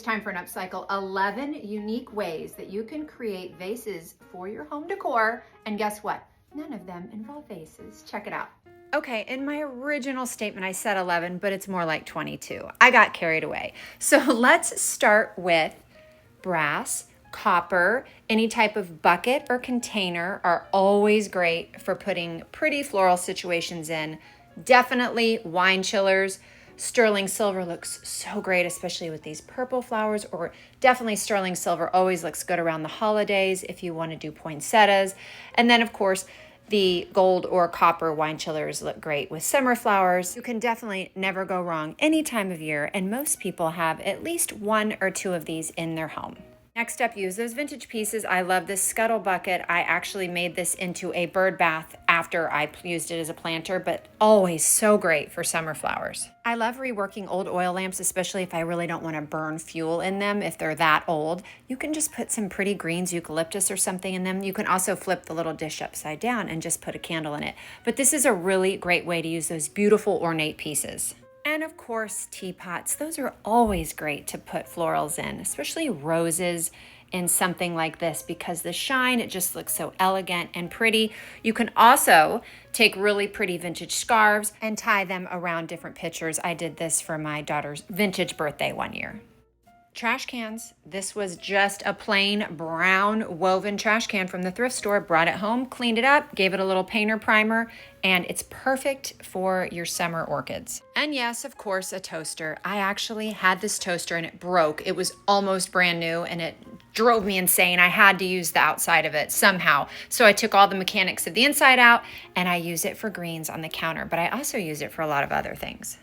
It's time for an upcycle. 11 unique ways that you can create vases for your home decor. And guess what? None of them involve vases. Check it out. Okay, in my original statement, I said 11, but it's more like 22. I got carried away. So let's start with brass, copper, any type of bucket or container are always great for putting pretty floral situations in. Definitely wine chillers. Sterling silver looks so great, especially with these purple flowers, or definitely sterling silver always looks good around the holidays if you want to do poinsettias. And then of course, the gold or copper wine chillers look great with summer flowers. You can definitely never go wrong any time of year, and most people have at least one or two of these in their home. Next up, use those vintage pieces. I love this scuttle bucket. I actually made this into a bird bath after I used it as a planter, but always so great for summer flowers. I love reworking old oil lamps, especially if I really don't want to burn fuel in them if they're that old. You can just put some pretty greens, eucalyptus or something in them. You can also flip the little dish upside down and just put a candle in it. But this is a really great way to use those beautiful ornate pieces. And of course, teapots. Those are always great to put florals in, especially roses in something like this because the shine, it just looks so elegant and pretty. You can also take really pretty vintage scarves and tie them around different pictures. I did this for my daughter's vintage birthday one year. Trash cans. This was just a plain brown woven trash can from the thrift store. Brought it home, cleaned it up, gave it a little painter primer, and it's perfect for your summer orchids. And yes, of course, a toaster. I actually had this toaster and it broke. It was almost brand new and it drove me insane. I had to use the outside of it somehow. So I took all the mechanics of the inside out and I use it for greens on the counter, but I also use it for a lot of other things.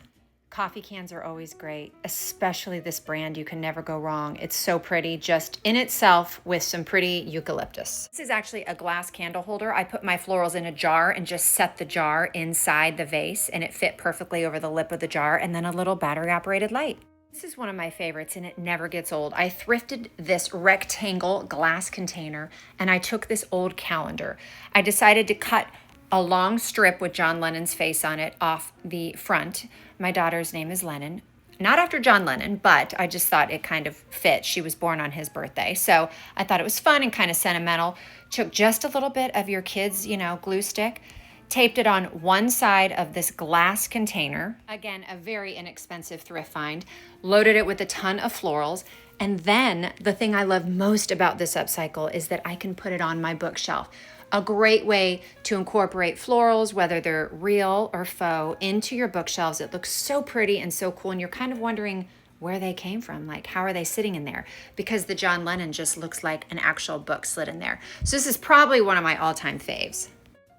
Coffee cans are always great, especially this brand. You can never go wrong. It's so pretty just in itself with some pretty eucalyptus. This is actually a glass candle holder. I put my florals in a jar and just set the jar inside the vase and it fit perfectly over the lip of the jar, and then a little battery operated light. This is one of my favorites and it never gets old. I thrifted this rectangle glass container and I took this old calendar. I decided to cut a long strip with John Lennon's face on it off the front. My daughter's name is Lennon. Not after John Lennon, but I just thought it kind of fit. She was born on his birthday. So I thought it was fun and kind of sentimental. Took just a little bit of your kids', glue stick, taped it on one side of this glass container. Again, a very inexpensive thrift find. Loaded it with a ton of florals. And then the thing I love most about this upcycle is that I can put it on my bookshelf. A great way to incorporate florals, whether they're real or faux, into your bookshelves. It looks so pretty and so cool, and you're kind of wondering where they came from. Like, how are they sitting in there? Because the John Lennon just looks like an actual book slid in there. So this is probably one of my all-time faves.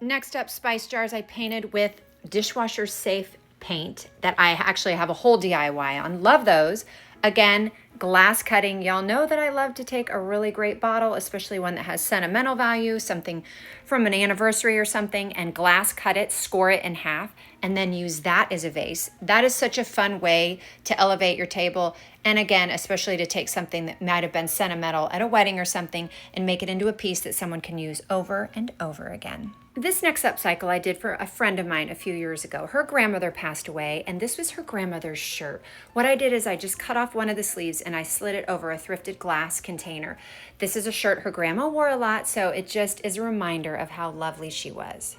Next up, spice jars. I painted with dishwasher safe paint that I actually have a whole DIY on. Love those. Again, glass cutting. Y'all know that I love to take a really great bottle, especially one that has sentimental value, something from an anniversary or something, and glass cut it, score it in half, and then use that as a vase. That is such a fun way to elevate your table. And again, especially to take something that might have been sentimental at a wedding or something and make it into a piece that someone can use over and over again. This next upcycle I did for a friend of mine a few years ago. Her grandmother passed away, and this was her grandmother's shirt. What I did is I just cut off one of the sleeves and I slid it over a thrifted glass container. This is a shirt her grandma wore a lot, so it just is a reminder of how lovely she was.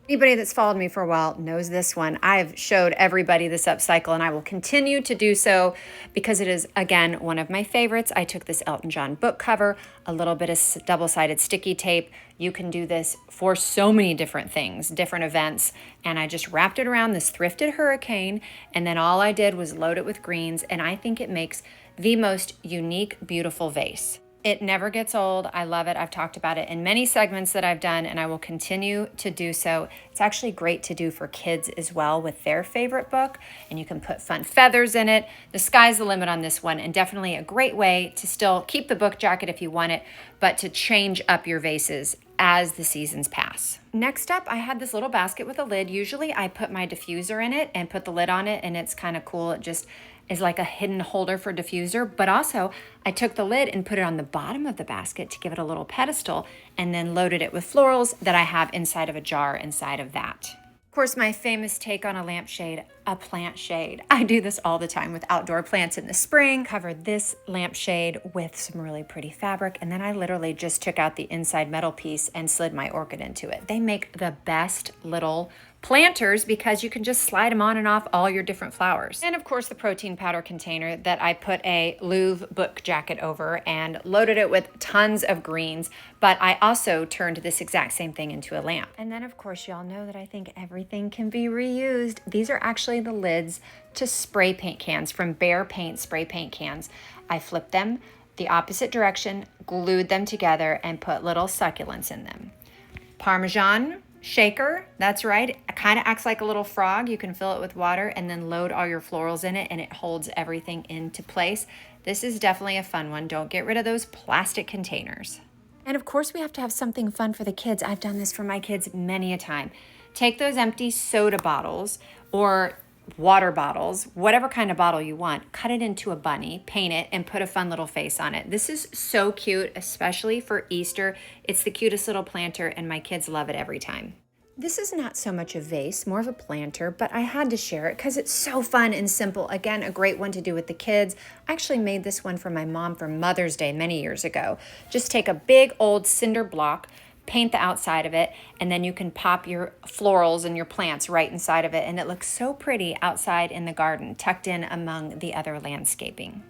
Anybody that's followed me for a while knows this one. I've showed everybody this upcycle and I will continue to do so because it is, again, one of my favorites. I took this Elton John book cover, a little bit of double-sided sticky tape. You can do this for so many different things, different events, and I just wrapped it around this thrifted hurricane, and then all I did was load it with greens, and I think it makes the most unique, beautiful vase. It never gets old. I love it. I've talked about it in many segments that I've done, and I will continue to do so. It's actually great to do for kids as well with their favorite book, and you can put fun feathers in it. The sky's the limit on this one, and definitely a great way to still keep the book jacket if you want it, but to change up your vases as the seasons pass. Next up, I had this little basket with a lid. Usually I put my diffuser in it and put the lid on it, and it's kind of cool. It just is like a hidden holder for diffuser, but also I took the lid and put it on the bottom of the basket to give it a little pedestal, and then loaded it with florals that I have inside of a jar inside of that. course, my famous take on a lampshade, a plant shade. I do this all the time with outdoor plants in the spring. Covered this lampshade with some really pretty fabric, and then I literally just took out the inside metal piece and slid my orchid into it. They make the best little planters because you can just slide them on and off all your different flowers. And of course, the protein powder container that I put a Louvre book jacket over and loaded it with tons of greens, but I also turned this exact same thing into a lamp. And then of course, y'all know that I think everything can be reused. These are actually the lids to spray paint cans from Behr Paint spray paint cans. I flipped them the opposite direction, glued them together, and put little succulents in them. Parmesan shaker, that's right. It kind of acts like a little frog. You can fill it with water and then load all your florals in it, and it holds everything into place. This is definitely a fun one. Don't get rid of those plastic containers. And of course, we have to have something fun for the kids. I've done this for my kids many a time. Take those empty soda bottles or water bottles, whatever kind of bottle you want, cut it into a bunny, paint it, and put a fun little face on it. This is so cute, especially for Easter. It's the cutest little planter, and my kids love it every time. This is not so much a vase, more of a planter, but I had to share it because it's so fun and simple. Again, a great one to do with the kids. I actually made this one for my mom for Mother's Day many years ago. Just take a big old cinder block, paint the outside of it, and then you can pop your florals and your plants right inside of it, and it looks so pretty outside in the garden, tucked in among the other landscaping.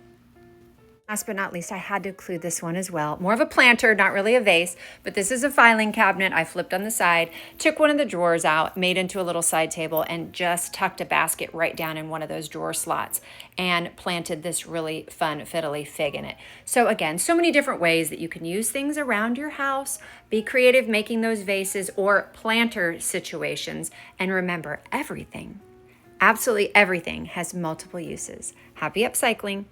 Last but not least, I had to include this one as well. More of a planter, not really a vase, but this is a filing cabinet I flipped on the side, took one of the drawers out, made into a little side table, and just tucked a basket right down in one of those drawer slots and planted this really fun fiddly fig in it. So again, so many different ways that you can use things around your house, be creative making those vases or planter situations, and remember, everything, absolutely everything has multiple uses. Happy upcycling.